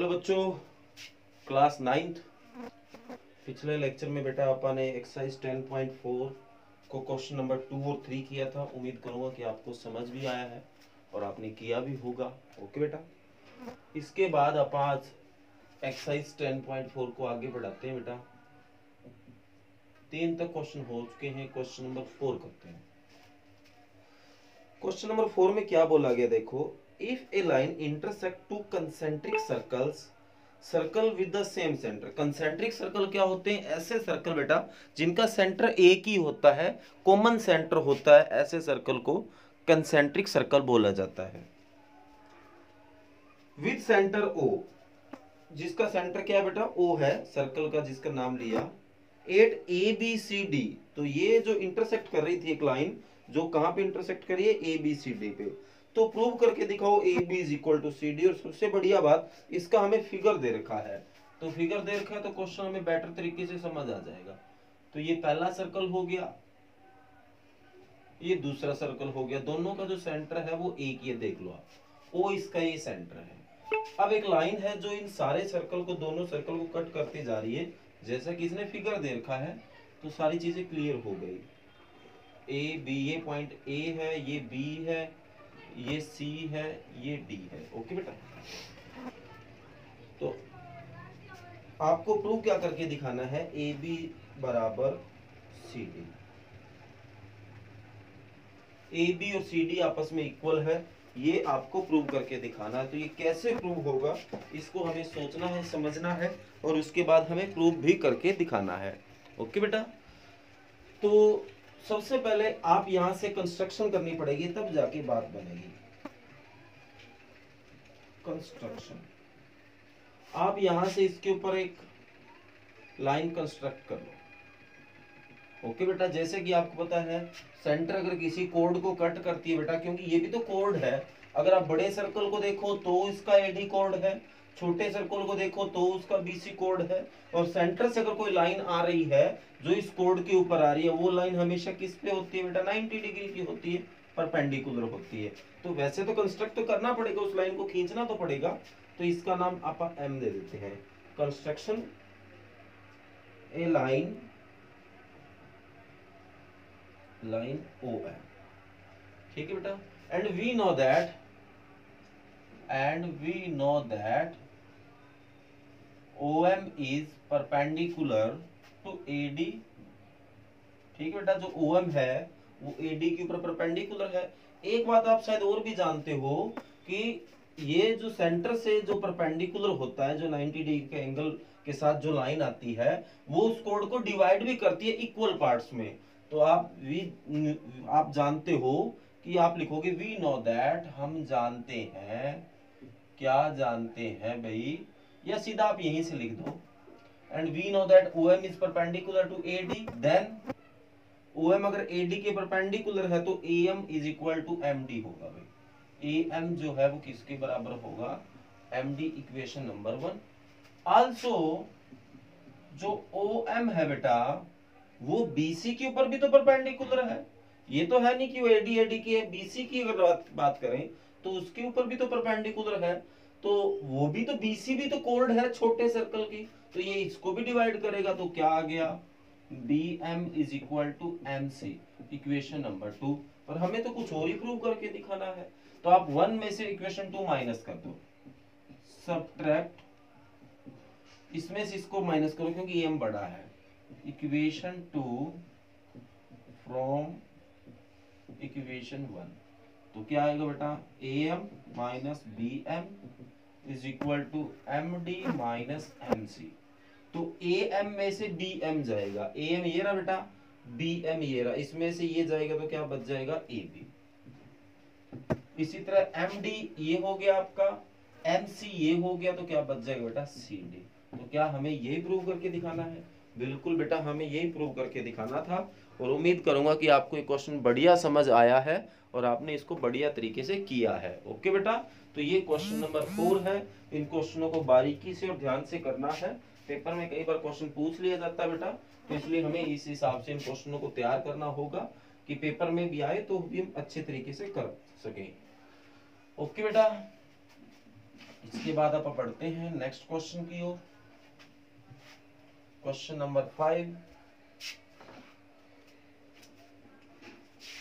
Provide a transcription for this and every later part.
Hello बच्चों, class 9th। पिछले lecture में बेटा अपन ने एक्सरसाइज 10.4 को क्वेश्चन नंबर 2 और 3 किया था। उम्मीद करूंगा कि आपको समझ भी आया है और आपने किया भी होगा। ओके बेटा, इसके बाद अपन आज एक्सरसाइज 10.4 को आगे बढ़ाते हैं बेटा। 3 तक क्वेश्चन हो चुके हैं, क्वेश्चन नंबर 4 करते हैं। क्वेश्चन नंबर 4 में क्या बोला गया देखो, if A line intersect two concentric circles circle with the same centre. Concentric circle क्या होते हैं? ऐसे सर्कल बेटा जिनका सेंटर एक ही होता है, कॉमन सेंटर होता है, ऐसे सर्कल को कंसेंट्रिक सर्कल बोला जाता है। विद सेंटर ओ, जिसका सेंटर क्या है बेटा? ओ है सर्कल का, जिसका नाम लिया at A B C D. तो ये जो इंटरसेक्ट कर रही थी एक लाइन, जो कहां पे इंटरसेक्ट करिए? ए बी सी डी पे। तो प्रूव करके दिखाओ A B is equal to C D. और सबसे बढ़िया बात, इसका हमें फिगर दे रखा है। तो फिगर दे रखा है तो क्वेश्चन हमें बेटर तरीके से समझ आ जाएगा। तो ये पहला सर्कल हो गया, ये दूसरा सर्कल हो गया। दोनों का जो सेंटर है वो एक ही है, देख लो आप। ओ इसका ये सेंटर है। अब एक लाइन है जो इन सारे सर्कल को, दोनों सर्कल को कट करती जा रही है। जैसा कि इसने फिगर दे रखा है तो सारी चीजें क्लियर हो गई। ए बी, ये पॉइंट ए है, ये बी है, ये सी है, ये डी है। ओके बेटा, तो आपको प्रूव क्या करके दिखाना है? ए बी बराबर सी डी। ए बी और सी डी आपस में इक्वल है, ये आपको प्रूव करके दिखाना है। तो ये कैसे प्रूव होगा, इसको हमें सोचना है, समझना है, और उसके बाद हमें प्रूव भी करके दिखाना है। ओके बेटा, तो सबसे पहले आप यहां से कंस्ट्रक्शन करनी पड़ेगी, तब जाके बात बनेगी। कंस्ट्रक्शन, आप यहां से इसके ऊपर एक लाइन कंस्ट्रक्ट कर लो। ओके बेटा, जैसे कि आपको पता है सेंटर अगर किसी कोड को कट करती है बेटा, क्योंकि ये भी तो कोड है। अगर आप बड़े सर्कल को देखो तो इसका एडी कोड है, छोटे सर्कल को देखो तो उसका बीसी कोड है। और सेंटर से अगर कोई लाइन आ रही है जो इस कोड के ऊपर आ रही है, वो लाइन हमेशा किस पे होती है बेटा? 90 डिग्री की होती है, परपेंडिकुलर होती है। तो वैसे तो कंस्ट्रक्ट तो करना पड़ेगा, उस लाइन को खींचना तो पड़ेगा। तो इसका नाम आप एम दे देते हैं। Construction A line, line O M. ठीक है बेटा, and we know that O M is perpendicular to A D. ठीक है बेटा, जो ओ एम है वो ए डी के ऊपर परपेंडिकुलर है। एक बात आप शायद और भी जानते हो कि ये जो सेंटर से जो परपेंडिकुलर होता है, जो 90 डिग्री के एंगल के साथ जो लाइन आती है, वो उस कोड को डिवाइड भी करती है इक्वल पार्ट्स में। तो आप जानते हो कि आप लिखोगे वी नो दैट, हम जानते हैं। क्या जानते हैं भाई? या सीधा आप यहीं से लिख दो, and we know that O M is perpendicular to A D. Then O M अगर ए डी के परपेंडिकुलर है तो A M is equal to M D होगा भाई। ए एम जो है वो किसके बराबर होगा? M D, equation number 1। Also जो ओ एम है बेटा वो बीसी के ऊपर भी तो परपेंडिकुलर है। ये तो है नहीं कि वो एडी की है, बीसी की अगर बात करें तो उसके ऊपर भी तो परपेंडिकुलर है। तो वो भी तो, बीसी भी तो कोड है छोटे सर्कल की, तो ये इसको भी डिवाइड करेगा। तो क्या आ गया? B M is equal to M C, equation number 2। और हमें तो कुछ और ही प्रूव करके दिखाना है। तो आप 1 में से इक्वेशन 2 माइनस कर दो, सबट्रैक्ट, इसमें से इसको माइनस करो क्योंकि एम बड़ा है। Equation 2 from equation 1। तो क्या आएगा बेटा? A M minus B M is equal to M D minus M C. तो ए एम में से बी एम जाएगा, ए एम ये रहा बेटा, बी एम ये रहा, इसमें से ये जाएगा तो क्या बच जाएगा? A B. इसी तरह एम डी ये हो गया आपका, एम सी ये हो गया, तो क्या बच जाएगा बेटा? C D. तो क्या हमें यही प्रूव करके दिखाना है? बिल्कुल बेटा, हमें यही प्रूव करके दिखाना था। और उम्मीद करूंगा कि आपको ये क्वेश्चन बढ़िया समझ आया है और आपने इसको बढ़िया तरीके से किया है। ओके बेटा, तो ये क्वेश्चन नंबर 4 है। इन क्वेश्चनों को बारीकी से और ध्यान से करना है। पेपर में कई बार क्वेश्चन पूछ लिया जाता है बेटा, तो इसलिए हमें इस हिसाब से इन क्वेश्चनों को तैयार करना होगा कि पेपर में भी आए तो भी हम अच्छे तरीके से कर सकें। ओके बेटा, इसके बाद आप पढ़ते हैं नेक्स्ट क्वेश्चन की ओर। Question number 5।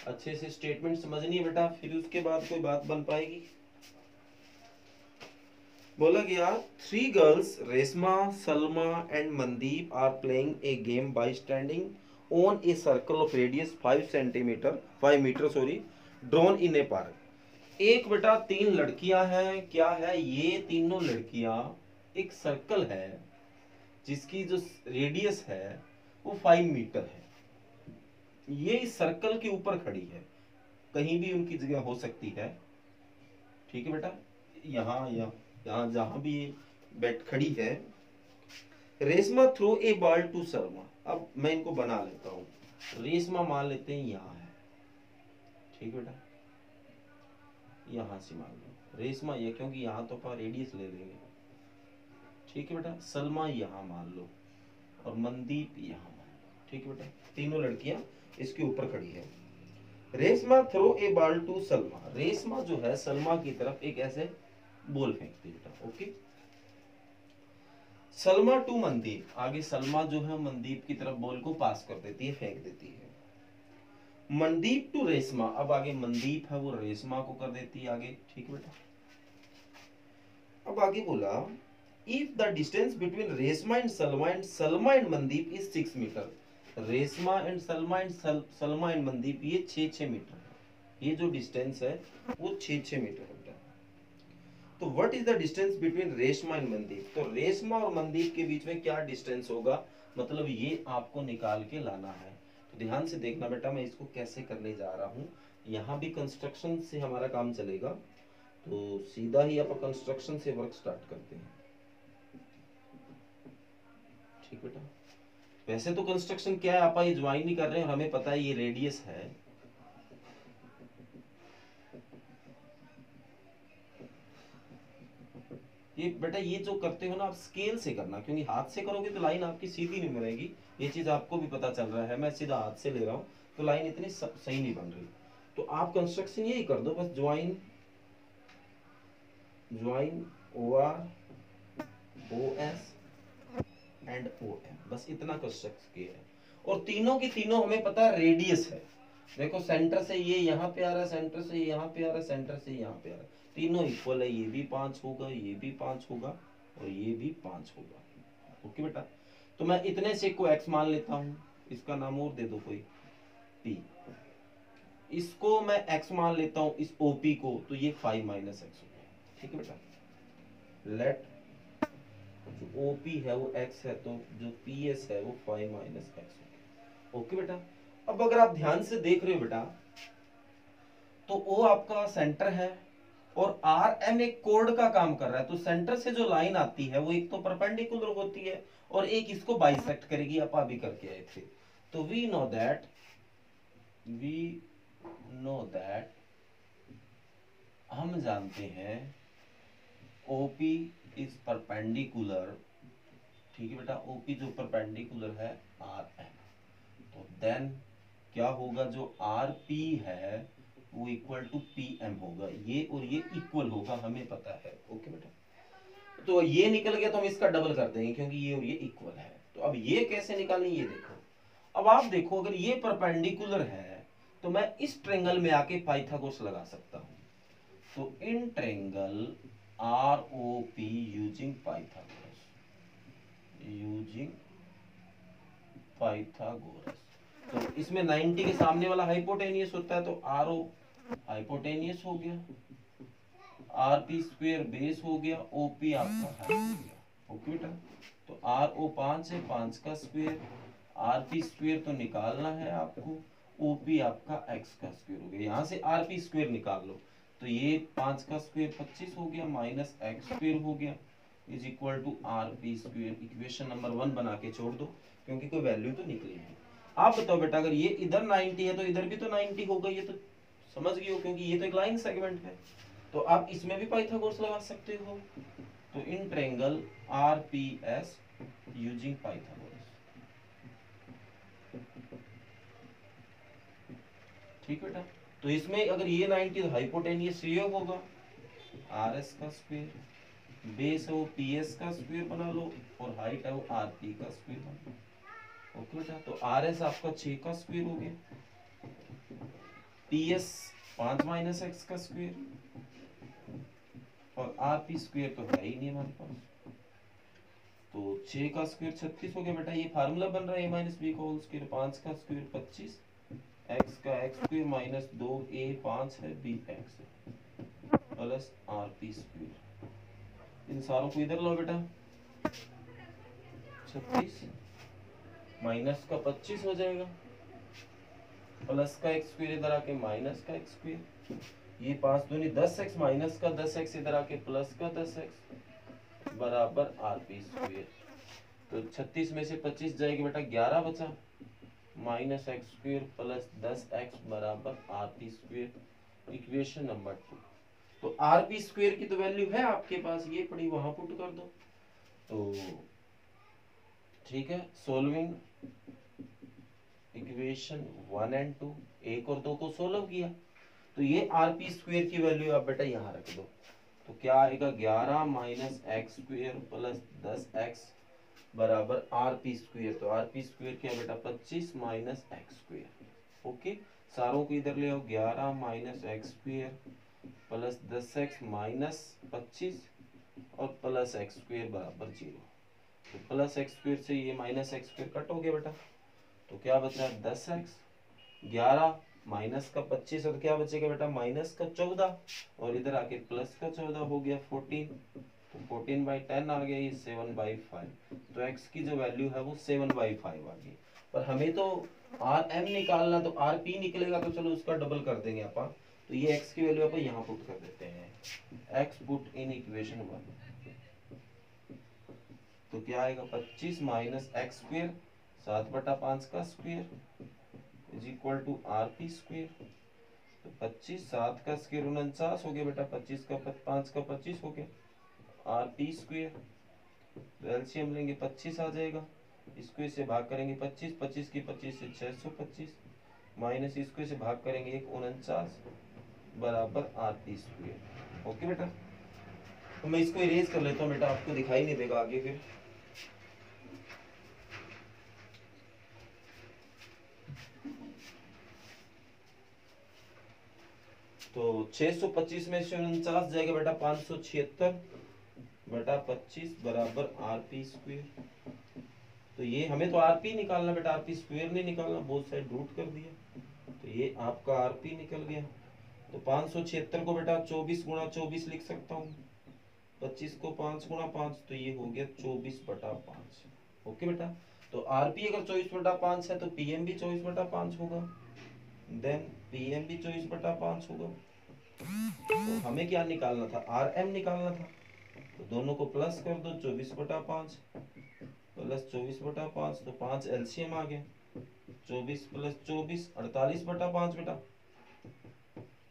अच्छे से स्टेटमेंट समझनी है बेटा, फिर उसके बाद कोई बात बन पाएगी। बोला गया 3 girls Reshma, Salma and Mandeep are playing a game by standing on a circle of radius 5 metre drawn in a park. एक बेटा 3 लड़कियां हैं, क्या है ये तीनों लड़कियां एक सर्कल है जिसकी जो रेडियस है वो 5 मीटर है। ये इस सर्कल के ऊपर खड़ी है, कहीं भी उनकी जगह हो सकती है। ठीक है बेटा, यहाँ यहाँ जहां भी बैठ खड़ी है। Reshma throw a ball to Sharma. अब मैं इनको बना लेता हूँ। रेशमा मान लेते हैं यहाँ है, ठीक बेटा, यहाँ से मान लो रेशमा ये, क्योंकि यहाँ तो अपन रेडियस ले लेंगे। ठीक है बेटा, सलमा यहाँ मान लो और मनदीप यहाँ मान लो। ठीक है बेटा, तीनों लड़कियां इसके ऊपर खड़ी है। Reshma throw a ball to Salma. Reshma जो है सलमा की तरफ एक ऐसे बॉल फेंकती है बेटा। ओके। सलमा टू मनदीप, आगे सलमा जो है मनदीप की तरफ बॉल को पास कर देती है, फेंक देती है। मनदीप टू रेशमा, अब आगे मनदीप है वो रेशमा को कर देती है आगे। ठीक है बेटा, अब आगे बोला if the distance between Reshma and Salma and Mandeep is 6 metre. Reshma and Salma and Mandeep ये 6 मीटर है। ये जो डिस्टेंस है वो 6 मीटर है बेटा। तो what is the distance between Reshma and Mandeep. तो रेशमा और मनदीप के बीच में क्या डिस्टेंस होगा, मतलब ये आपको निकाल के लाना है। तो ध्यान से देखना बेटा, मैं इसको कैसे करने जा रहा हूँ। यहाँ भी कंस्ट्रक्शन से हमारा काम चलेगा, तो सीधा ही आप कंस्ट्रक्शन से वर्क स्टार्ट करते हैं। ठीक बेटा, वैसे तो कंस्ट्रक्शन क्या है, आप ये ज्वाइन नहीं कर रहे हैं, हमें पता है ये रेडियस है। ये बेटा ये जो करते हो ना आप स्केल से करना, क्योंकि हाथ से करोगे तो लाइन आपकी सीधी नहीं बनेगी। ये चीज आपको भी पता चल रहा है, मैं सीधा हाथ से ले रहा हूँ तो लाइन इतनी सही नहीं बन रही। तो आप कंस्ट्रक्शन यही कर दो, बस join O R O S and O M, बस इतना कंस्ट्रक्ट किया है। और तीनों की तीनों हमें पता है रेडियस है। देखो सेंटर से ये यहाँ पे आ रहा है, सेंटर से यहाँ पे आ रहा है, सेंटर से यहाँ पे आ रहा है, तीनों इक्वल है। ये भी 5 होगा, ये भी 5 होगा और ये भी 5 होगा। ओके बेटा, तो मैं इतने से को x मान लेता हूँ, इसका नाम और दे दो कोई p। इसको मैं x मान लेता हूँ इस OP को, तो ये 5 माइनस x हो गया। ठीक है बेटा, लेट जो OP है वो x है, तो जो PS है वो 5 माइनस x हो गया। ओके बेटा, अब अगर आप ध्यान से देख रहे हो बेटा, तो O आपका सेंटर है और RM एक कोड का काम कर रहा है। तो सेंटर से जो लाइन आती है वो एक तो परपेंडिकुलर होती है और एक इसको बाइसेक्ट करेगी। आप अभी करके आए थे। तो वी नो दैट हम जानते हैं OP इज परपेंडिकुलर। ठीक है बेटा, OP जो परपेंडिकुलर है RM, तो देन क्या होगा, जो RP है वो इक्वल टू PM होगा। ये और ये इक्वल होगा, हमें पता है। ओके बेटा, तो ये निकल गया तो हम इसका डबल कर देंगे, क्योंकि ये और ये इक्वल है। तो अब ये कैसे निकालें, ये देखो। अब आप देखो, अगर ये परपेंडिकुलर है तो मैं इस ट्रेंगल में आके पाइथागोरस लगा सकता हूं। तो in triangle ROP using Pythagoras. तो इसमें 90 के सामने वाला हाइपोटेनियस होता है, तो RO हाइपोटेनियस हो गया, RP स्क्वायर बेस हो गया, OP आपका हाइट हो गया। ओके बेटा, तो RO 5 है, 5 का स्क्वायर, RP स्क्वायर तो निकालना है आपको, OP आपका x का स्क्वायर हो गया। यहाँ से RP स्क्वायर निकाल लो, तो ये 5 का स्क्वायर 25 हो गया, माइनस x स्क्वायर हो गया, is equal to RP square. Equation number 1 बना के छोड़ दो, क्योंकि कोई वैल्यू तो निकली नहीं। आप बताओ बेटा, अगर ये इधर 90 है तो इधर भी तो 90 होगा। ये तो समझ गए हो, क्योंकि ये तो एक लाइन सेगमेंट है। तो आप इसमें भी पाइथागोरस लगा सकते हो। तो in triangle RPS using Pythagoras. ठीक बेटा, तो इसमें अगर ये 90 तो हाइपोटेनियस ये होगा RS का स्क्वायर बेस है वो PS का स्क्वायर बना लो और हाइट है वो RP का स्क्वायर बना लो। ओके बेटा, तो RS आपका 6 का स्क्वायर हो गया, PS 5 माइनस एक्स का स्क्वायर, और RP स्क्वायर तो है ही नहीं हमारे पास, तो 6 का स्क्वायर 36 हो गया बेटा। ये फार्मूला बन रहा है a माइनस बी का होल स्क्वायर, 5 का स्क्वायर 25, x का x स्क्वायर माइनस 2a 5 है b x plus RP square. इन सारों को इधर लो बेटा, 36 माइनस का 25 हो जाएगा, प्लस का x स्क्वायर इधर आके माइनस का x स्क्वायर, ये 5 दूनी 10x माइनस का 10x इधर आके प्लस का 10x बराबर RP स्क्वायर। तो 36 में से 25 जाएगी बेटा, 11 बचा, minus x square plus 10x बराबर RP स्क्वायर, इक्वेशन नंबर 2। तो RP स्क्वायर की तो वैल्यू है आपके पास, ये पड़ी, वहां पुट कर दो। तो ठीक है, सोल्विंग इक्वेशन 1 एंड 2, 1 और 2 को सोल्व किया, तो ये RP स्क्वायर की वैल्यू आप बेटा यहाँ रख दो। तो क्या आएगा, 11 minus x square plus 10x बराबर RP स्क्वायर। तो RP स्क्वायर क्या बेटा, 25 माइनस एक्स स्क्वायर। ओके, सारों को इधर ले आओ, 11 minus x square plus 10x minus 25 और प्लस एक्स स्क्वायर बराबर 0। तो प्लस एक्स स्क्वायर से ये माइनस एक्स स्क्वायर कट हो गया बेटा, तो क्या बच रहा है 10x, 11 माइनस का 25 और क्या बचेगा बेटा माइनस का 14, और इधर आके प्लस का 14 हो गया 14, तो 14/10 आ गया, ये 7/5। तो x की जो वैल्यू है वो 7/5 आ गई। पर हमें तो RM निकालना, तो RP निकलेगा तो चलो उसका डबल कर देंगे अपन। तो ये x की वैल्यू अपन यहाँ पुट कर देते हैं, x पुट इन इक्वेशन 1। तो क्या आएगा 25 माइनस एक्स स्क्वायर 7/5 का square is equal to RP square. तो 25 7 का स्क्वायर 49 हो गया बेटा, 25 का 5 का 25 हो गया, RP स्क्वायर। तो एलसीएम लेंगे 25 आ जाएगा, स्क्वायर से भाग करेंगे 25, 25 की 25 से 625 माइनस स्क्वायर से भाग करेंगे 49 बराबर RP स्क्वायर। ओके बेटा, तो मैं इसको इरेज कर लेता हूँ बेटा, आपको दिखाई नहीं देगा आगे फिर। तो 625 में से 49 जाएगा बेटा 576 बटा 25 बराबर RP स्क्वायर। तो ये हमें तो RP निकालना बेटा, RP स्क्वायर नहीं निकालना, बोथ साइड रूट कर दिया, तो ये आपका RP निकल गया। तो 576 को बेटा 24 गुणा 24 लिख सकता हूँ, 25 को 5 गुणा 5, तो ये हो गया 24/5। ओके बेटा, तो RP अगर 24/5 है तो PM भी 24/5 होगा, देन PM भी 24/5 होगा। तो हमें क्या निकालना था, RM निकालना था, तो दोनों को प्लस कर दो, 24/5 प्लस 24/5, तो 5 एलसीएम आ गया, 24 प्लस 24 48/5 बेटा।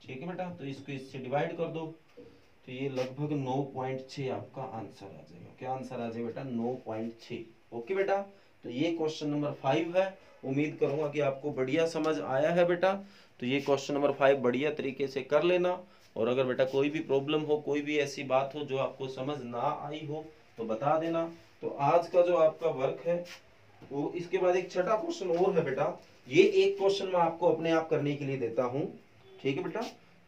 ठीक है बेटा, तो इसको इससे डिवाइड कर दो, तो ये लगभग 9.6 आपका आंसर आ जाएगा। क्या आंसर आ जाएगा बेटा, 9.6। ओके बेटा, तो ये क्वेश्चन नंबर 5 है। उम्मीद करूंगा कि आपको बढ़िया समझ आया है बेटा। तो ये क्वेश्चन नंबर 5 बढ़िया तरीके से कर लेना, और अगर बेटा कोई भी प्रॉब्लम हो, कोई भी ऐसी बात हो जो आपको समझ ना आई हो तो बता देना। तो आज का जो आपका वर्क है वो, इसके बाद एक छठा क्वेश्चन और है बेटा, ये एक क्वेश्चन मैं आपको अपने आप करने के लिए देता हूँ। ठीक है बेटा,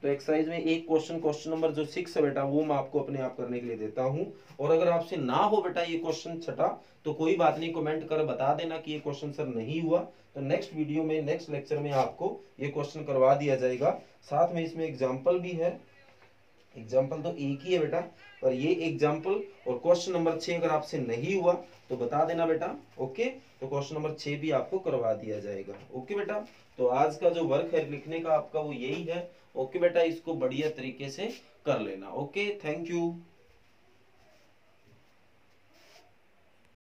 तो एक्सरसाइज में एक क्वेश्चन नंबर जो 6 है बेटा, वो मैं आपको अपने आप करने के लिए देता हूँ। और अगर आपसे ना हो बेटा ये क्वेश्चन छठा, तो कोई बात नहीं, कमेंट कर बता देना कि ये क्वेश्चन सर नहीं हुआ, तो नेक्स्ट वीडियो में, नेक्स्ट लेक्चर में आपको ये क्वेश्चन करवा दिया जाएगा। साथ में इसमें एग्जाम्पल भी है, एग्जाम्पल तो एक ही है बेटा, पर ये एग्जाम्पल और क्वेश्चन नंबर 6 अगर आपसे नहीं हुआ तो बता देना बेटा। ओके, तो क्वेश्चन नंबर 6 भी आपको करवा दिया जाएगा। ओके बेटा, तो आज का जो वर्क है लिखने का आपका वो यही है। ओके बेटा, इसको बढ़िया तरीके से कर लेना। Okay, thank you.